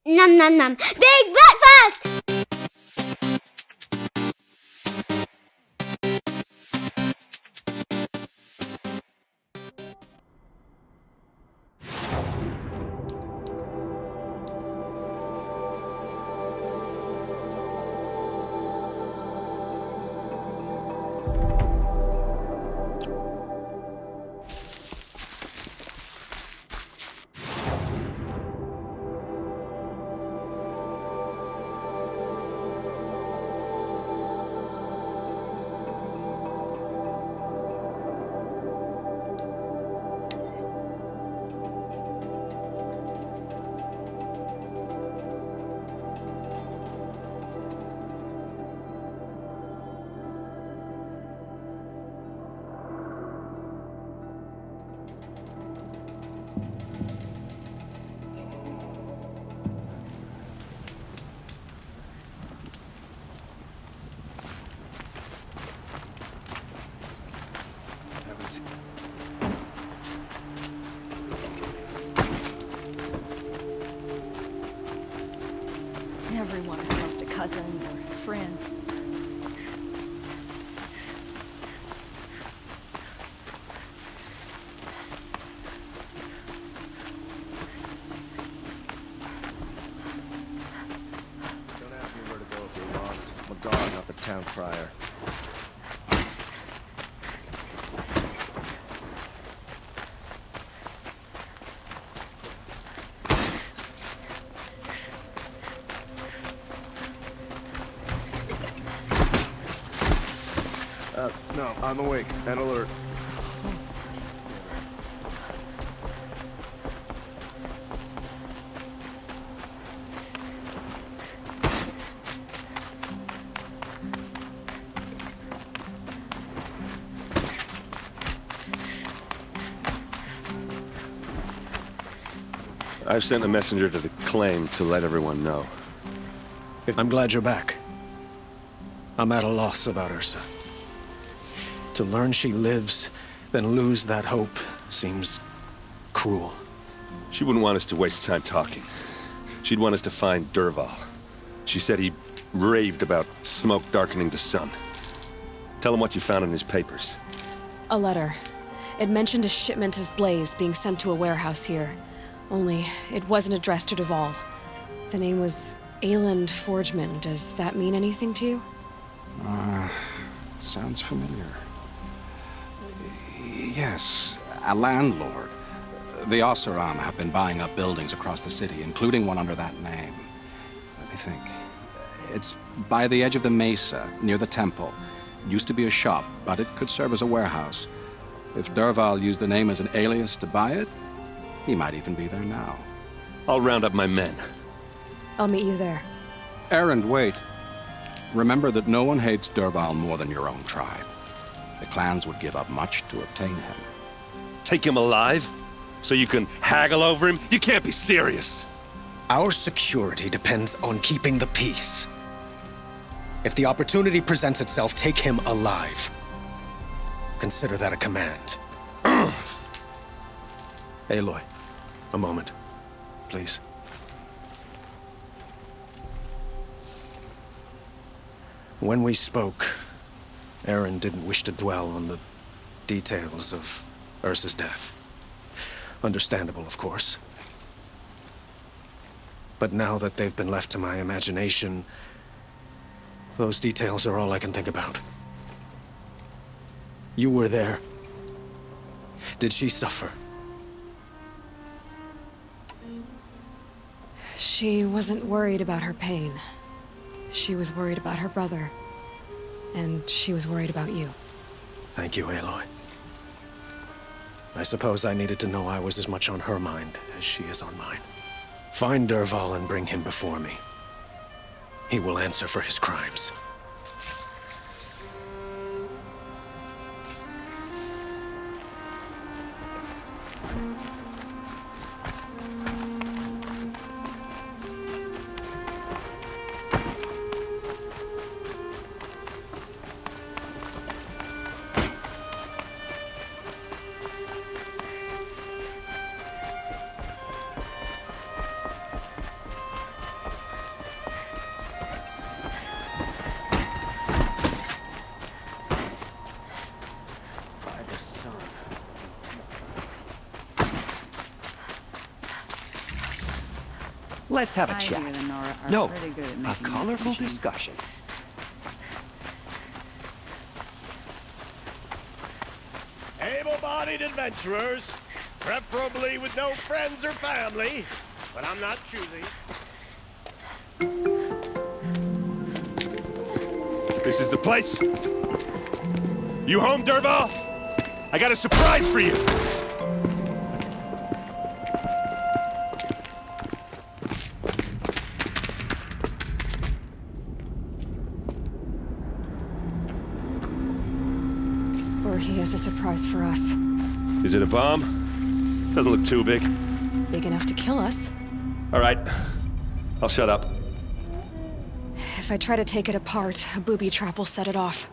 Nom nom nom. Big breakfast! Everyone is lost a cousin or friend. Don't ask me where to go if you're lost. I'm a guard, not the town crier. No, I'm awake and alert. I've sent a messenger to the claim to let everyone know. I'm glad you're back. I'm at a loss about Ursa. To learn she lives, then lose that hope, seems cruel. She wouldn't want us to waste time talking. She'd want us to find Dervahl. She said he raved about smoke darkening the sun. Tell him what you found in his papers. A letter. It mentioned a shipment of Blaze being sent to a warehouse here. Only, it wasn't addressed to Dervahl. The name was Ayland Forgeman. Does that mean anything to you? Sounds familiar. Yes, a landlord. The Oseram have been buying up buildings across the city, including one under that name. Let me think. It's by the edge of the mesa, near the temple. Used to be a shop, but it could serve as a warehouse. If Dervahl used the name as an alias to buy it, he might even be there now. I'll round up my men. I'll meet you there. Erend, wait. Remember that no one hates Dervahl more than your own tribe. The clans would give up much to obtain him. Take him alive? So you can haggle over him? You can't be serious. Our security depends on keeping the peace. If the opportunity presents itself, take him alive. Consider that a command. Aloy, a moment, please. When we spoke, Erend didn't wish to dwell on the details of Ursa's death. Understandable, of course. But now that they've been left to my imagination, those details are all I can think about. You were there. Did she suffer? She wasn't worried about her pain. She was worried about her brother. And she was worried about you. Thank you, Aloy. I suppose I needed to know I was as much on her mind as she is on mine. Find Dervahl and bring him before me. He will answer for his crimes. Let's have a Ivy chat. and Nora are No, pretty good at a making this colorful machine. discussion. Able-bodied adventurers, preferably with no friends or family, but I'm not choosy. This is the place? You home, Dervahl? I got a surprise for you! Or he has a surprise for us. Is it a bomb? Doesn't look too big. Big enough to kill us. All right. I'll shut up. If I try to take it apart, a booby trap will set it off.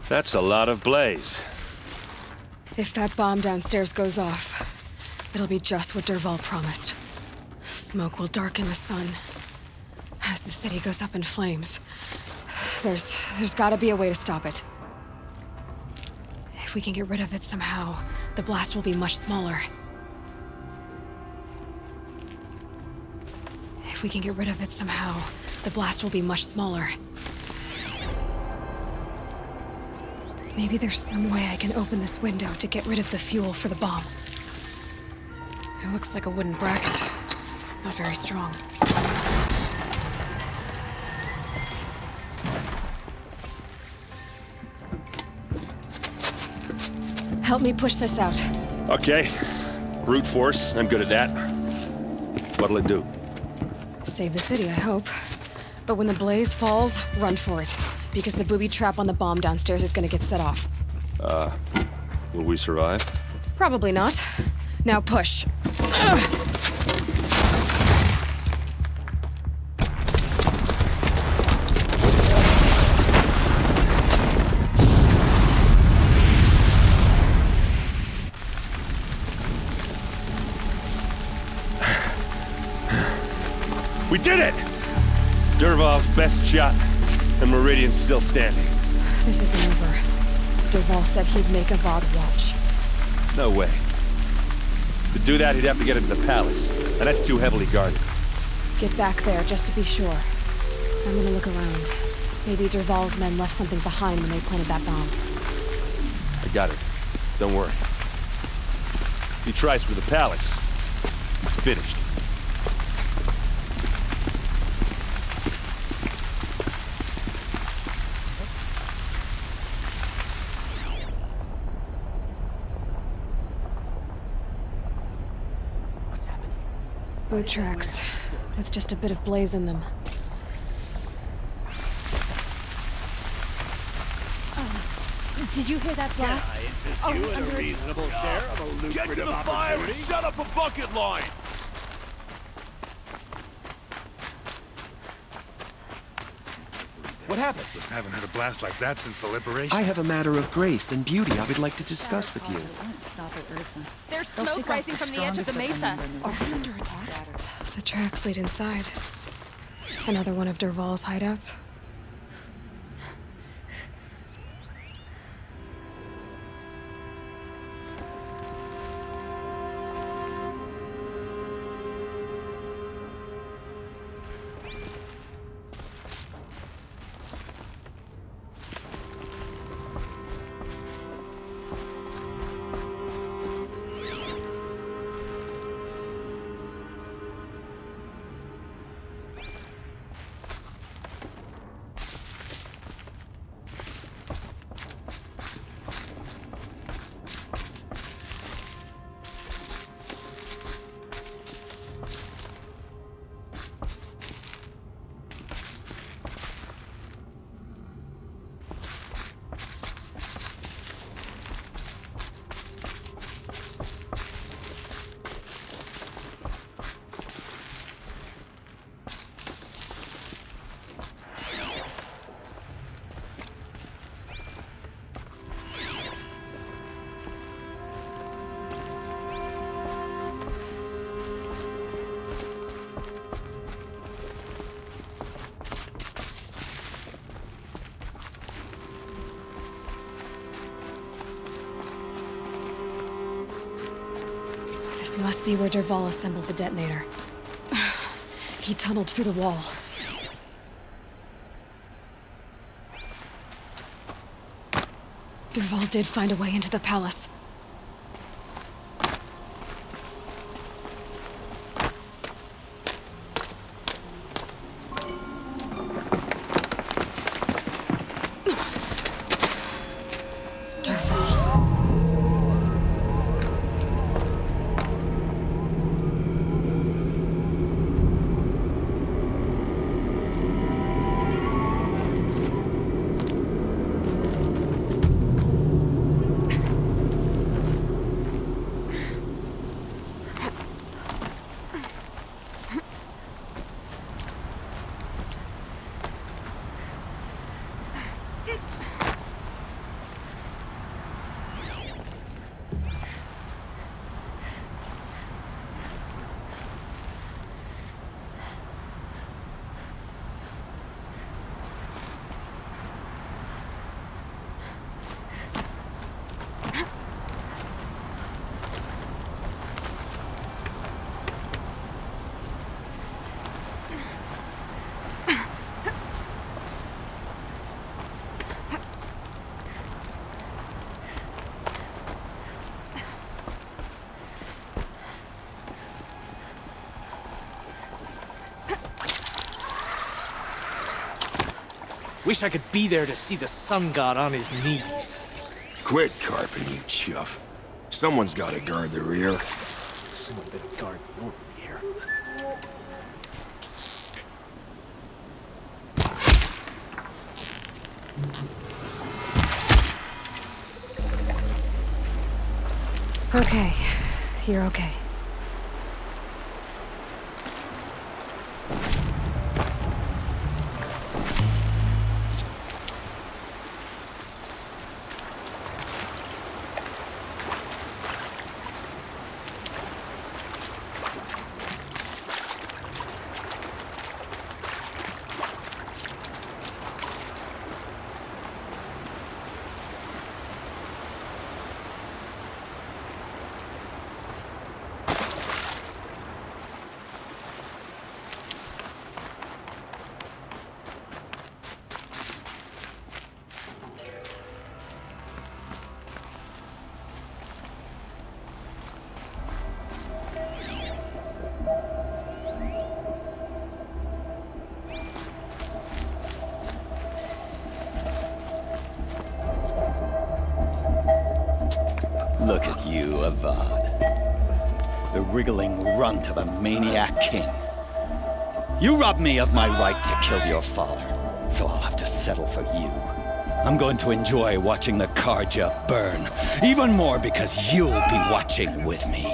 That's a lot of blaze. If that bomb downstairs goes off, it'll be just what Dervahl promised. Smoke will darken the sun as the city goes up in flames. There's gotta be a way to stop it. If we can get rid of it somehow, the blast will be much smaller. If we can get rid of it somehow, the blast will be much smaller. Maybe there's some way I can open this window to get rid of the fuel for the bomb. It looks like a wooden bracket. Not very strong. Help me push this out. Okay. Brute force, I'm good at that. What'll it do? Save the city, I hope. But when the blaze falls, run for it. Because the booby trap on the bomb downstairs is gonna get set off. Will we survive? Probably not. Now push. Ugh. We did it! Dervahl's best shot, and Meridian's still standing. This isn't over. Dervahl said he'd make a Vought watch. No way. To do that, he'd have to get into the palace, and that's too heavily guarded. Get back there, just to be sure. I'm gonna look around. Maybe Dervahl's men left something behind when they planted that bomb. I got it. Don't worry. If he tries for the palace, he's finished. Boot tracks. With just a bit of blaze in them. Did you hear that blast? I interest you in a reasonable share of a lucrative opportunity? Shut up a bucket line! What happened? Just haven't had a blast like that since the liberation. I have a matter of grace and beauty I would like to discuss with you. There's smoke rising from the edge of the mesa. Are we under attack? The tracks lead inside. Another one of Dervahl's hideouts. This must be where Dervahl assembled the detonator. He tunneled through the wall. Dervahl did find a way into the palace. Wish I could be there to see the sun god on his knees. Quit carping, you chuff. Someone's gotta guard the rear. Someone better guard your rear. Okay. You're okay. Look at you, Avad. The wriggling runt of a maniac king. You robbed me of my right to kill your father, so I'll have to settle for you. I'm going to enjoy watching the Carja burn, even more because you'll be watching with me.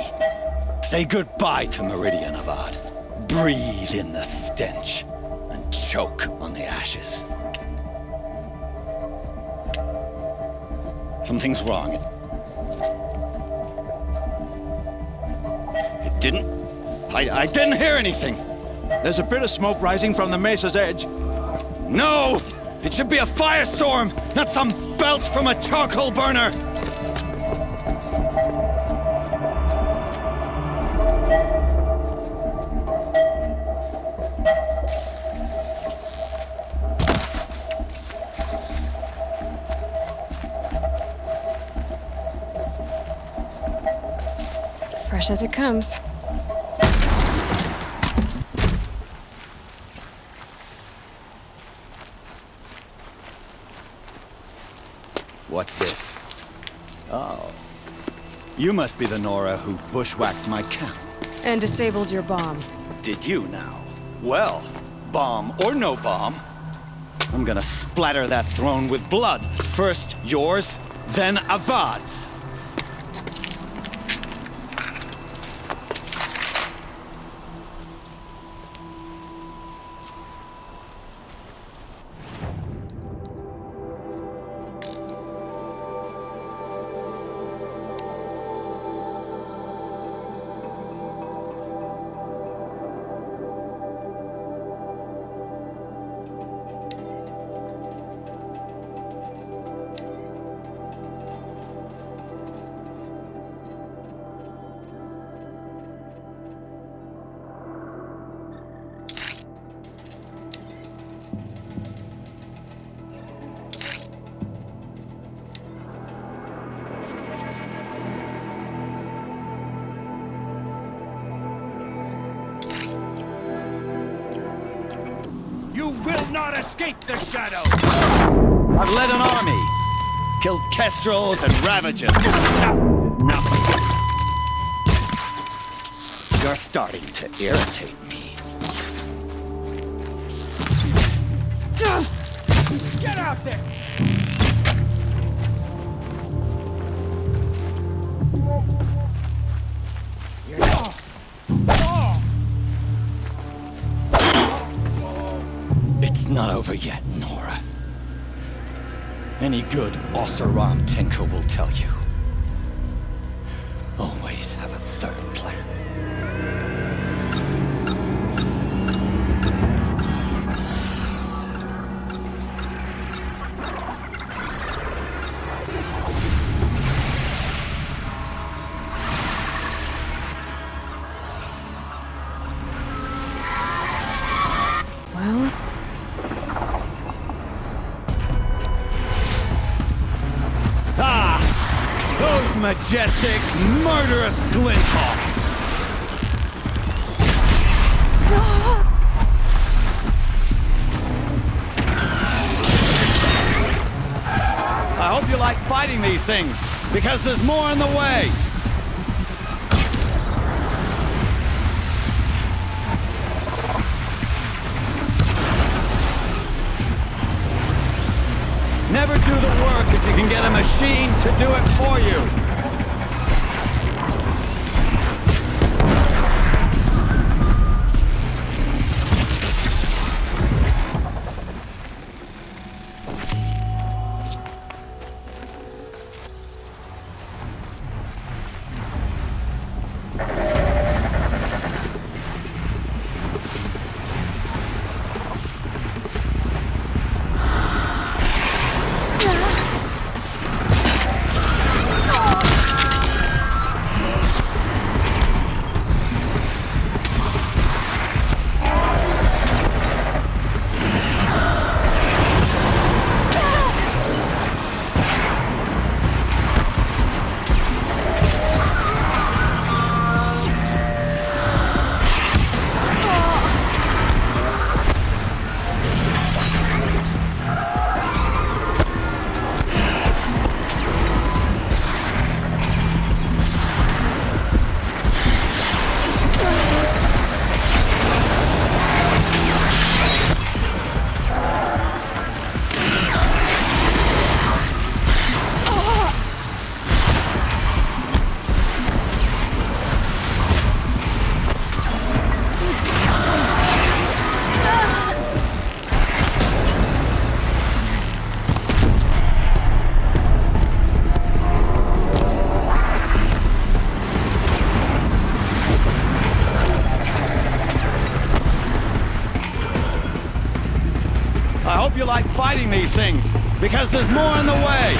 Say goodbye to Meridian, Avad. Breathe in the stench, and choke on the ashes. Something's wrong. I didn't hear anything. There's a bit of smoke rising from the mesa's edge. No! It should be a firestorm, not some belch from a charcoal burner! Fresh as it comes. What's this? Oh. You must be the Nora who bushwhacked my camp. And disabled your bomb. Did you now? Well, bomb or no bomb, I'm gonna splatter that throne with blood. First yours, then Avad's. You will not escape the shadow! I've led an army. Killed kestrels and ravagers. Nothing. You're starting to irritate me. Get out there! It's not over yet, Nora. Any good Oseram tinker will tell you. Always have a third plan. Well, Those majestic, murderous glinthawks! I hope you like fighting these things, because there's more in the way! Never do the work if you can get a machine to do it for you. I hope you like fighting these things, because there's more in the way!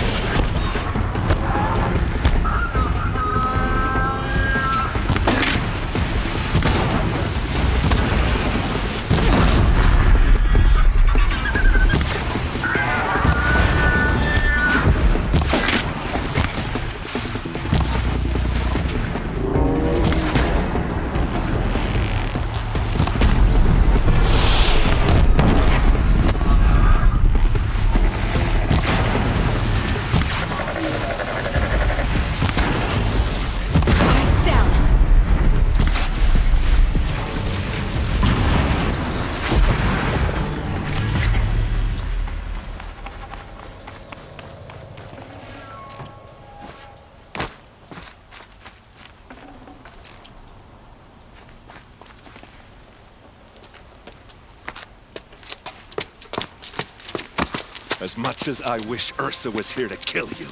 As much as I wish Ursa was here to kill you,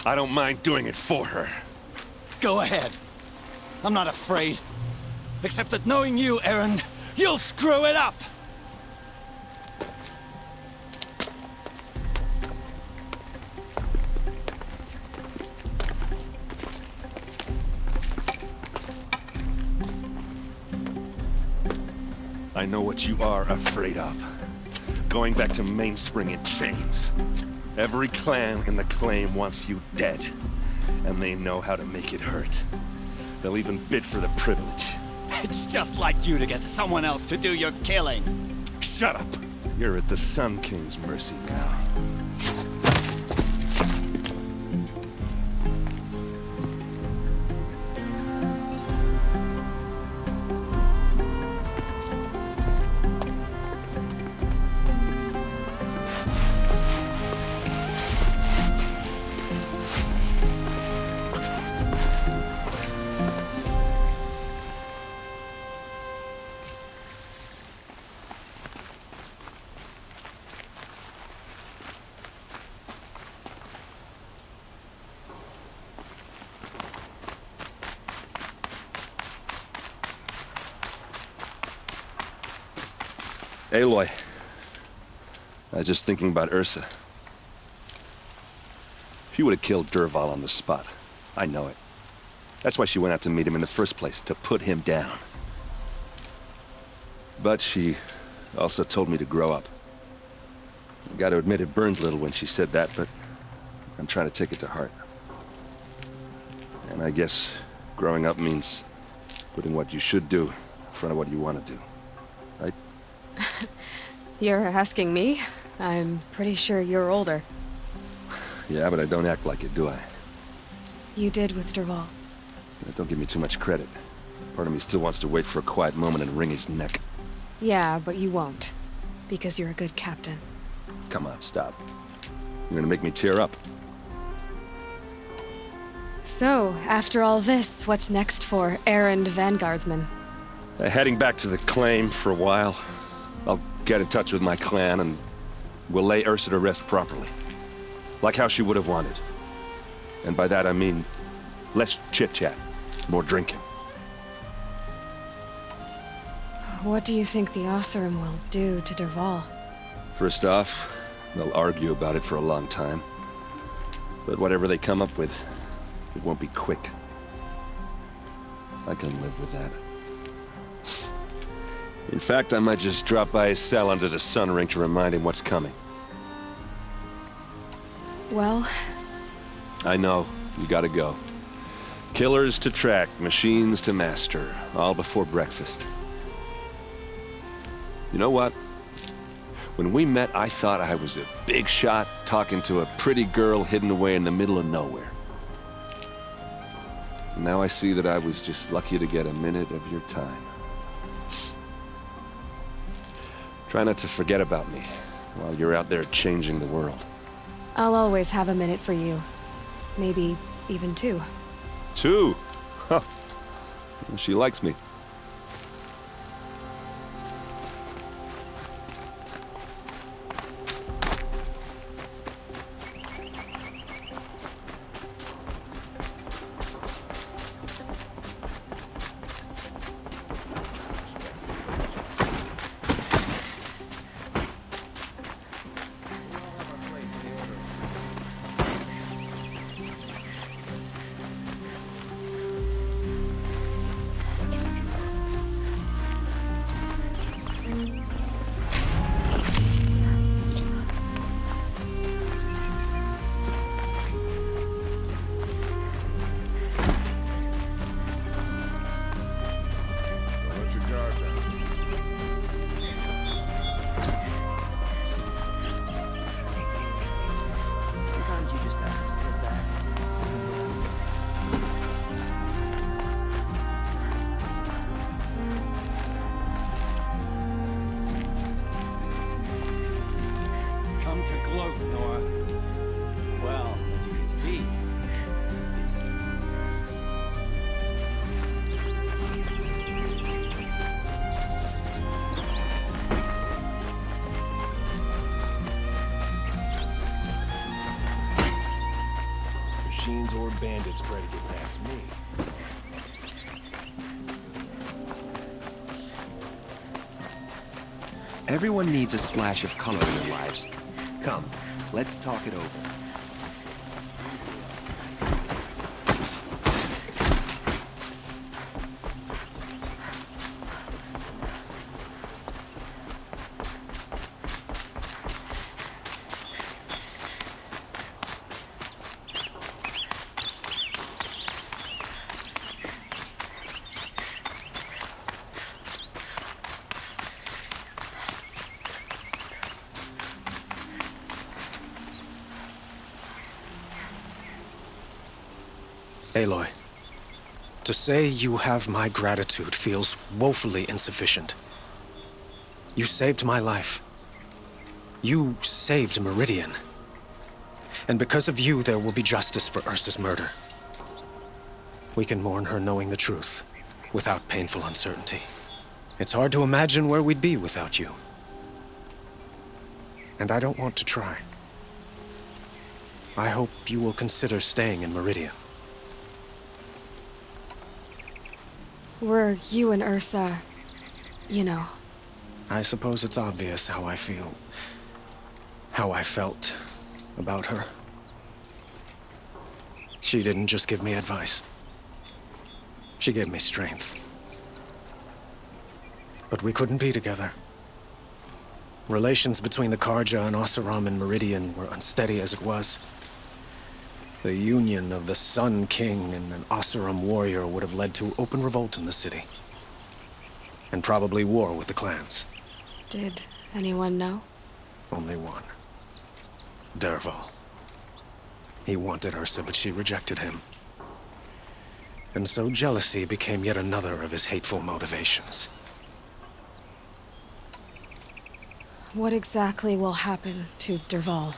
I don't mind doing it for her. Go ahead. I'm not afraid. Except that knowing you, Erend, you'll screw it up! I know what you are afraid of. Going back to Mainspring in chains. Every clan in the Claim wants you dead. And they know how to make it hurt. They'll even bid for the privilege. It's just like you to get someone else to do your killing. Shut up! You're at the Sun King's mercy now. Aloy, I was just thinking about Ursa. She would have killed Dervahl on the spot. I know it. That's why she went out to meet him in the first place, to put him down. But she also told me to grow up. I gotta admit it burned a little when she said that, but I'm trying to take it to heart. And I guess growing up means putting what you should do in front of what you want to do. Right? You're asking me? I'm pretty sure you're older. Yeah, but I don't act like it, do I? You did with Dervahl. Don't give me too much credit. Part of me still wants to wait for a quiet moment and wring his neck. Yeah, but you won't. Because you're a good captain. Come on, stop. You're gonna make me tear up. So, after all this, what's next for errand vanguardsman? Heading back to the Claim for a while. I'll get in touch with my clan and we'll lay Ursa to rest properly. Like how she would have wanted. And by that I mean less chit-chat, more drinking. What do you think the Oseram will do to Dervahl? First off, they'll argue about it for a long time. But whatever they come up with, it won't be quick. I can live with that. In fact, I might just drop by his cell under the sun ring to remind him what's coming. Well... I know, you gotta go. Killers to track, machines to master, all before breakfast. You know what? When we met, I thought I was a big shot talking to a pretty girl hidden away in the middle of nowhere. Now I see that I was just lucky to get a minute of your time. Try not to forget about me while you're out there changing the world. I'll always have a minute for you. Maybe even two. Two? Huh. She likes me. Machines or bandits try to get past me. Everyone needs a splash of color in their lives. Come, let's talk it over. Aloy, to say you have my gratitude feels woefully insufficient. You saved my life. You saved Meridian. And because of you, there will be justice for Ursa's murder. We can mourn her knowing the truth, without painful uncertainty. It's hard to imagine where we'd be without you. And I don't want to try. I hope you will consider staying in Meridian. Were you and Ursa, you know? I suppose it's obvious how I feel. How I felt about her. She didn't just give me advice. She gave me strength. But we couldn't be together. Relations between the Carja and Oseram and Meridian were unsteady as it was. The union of the Sun King and an Oseram warrior would have led to open revolt in the city. And probably war with the clans. Did anyone know? Only one. Dervahl. He wanted Ursa, but she rejected him. And so jealousy became yet another of his hateful motivations. What exactly will happen to Dervahl?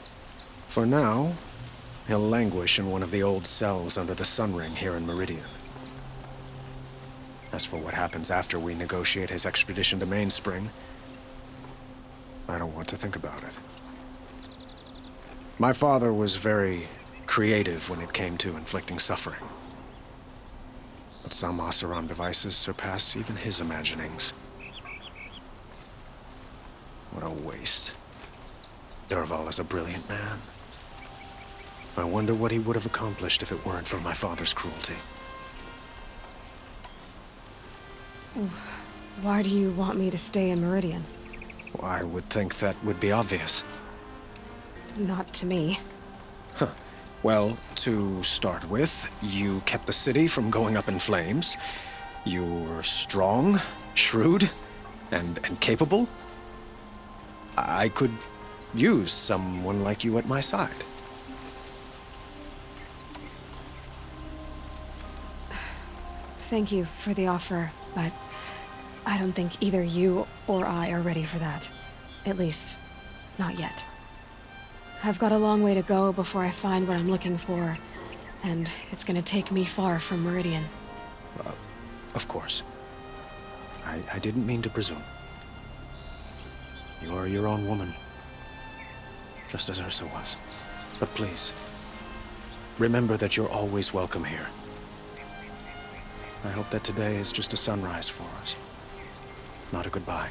For now, he'll languish in one of the old cells under the Sun Ring here in Meridian. As for what happens after we negotiate his extradition to Mainspring, I don't want to think about it. My father was very creative when it came to inflicting suffering. But some Oseram devices surpass even his imaginings. What a waste. Dervahl is a brilliant man. I wonder what he would have accomplished if it weren't for my father's cruelty. Why do you want me to stay in Meridian? Well, I would think that would be obvious. Not to me. Huh. Well, to start with, you kept the city from going up in flames. You were strong, shrewd, and capable. I could use someone like you at my side. Thank you for the offer, but I don't think either you or I are ready for that. At least, not yet. I've got a long way to go before I find what I'm looking for, and it's gonna take me far from Meridian. Of course. I didn't mean to presume. You are your own woman, just as Ursa was. But please, remember that you're always welcome here. I hope that today is just a sunrise for us, not a goodbye.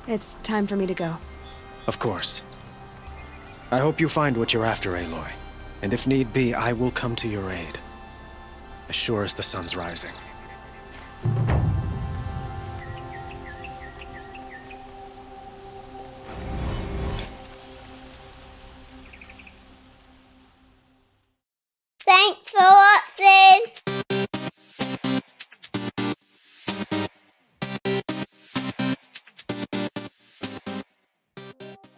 It's time for me to go. Of course. I hope you find what you're after, Aloy. And if need be, I will come to your aid. As sure as the sun's rising.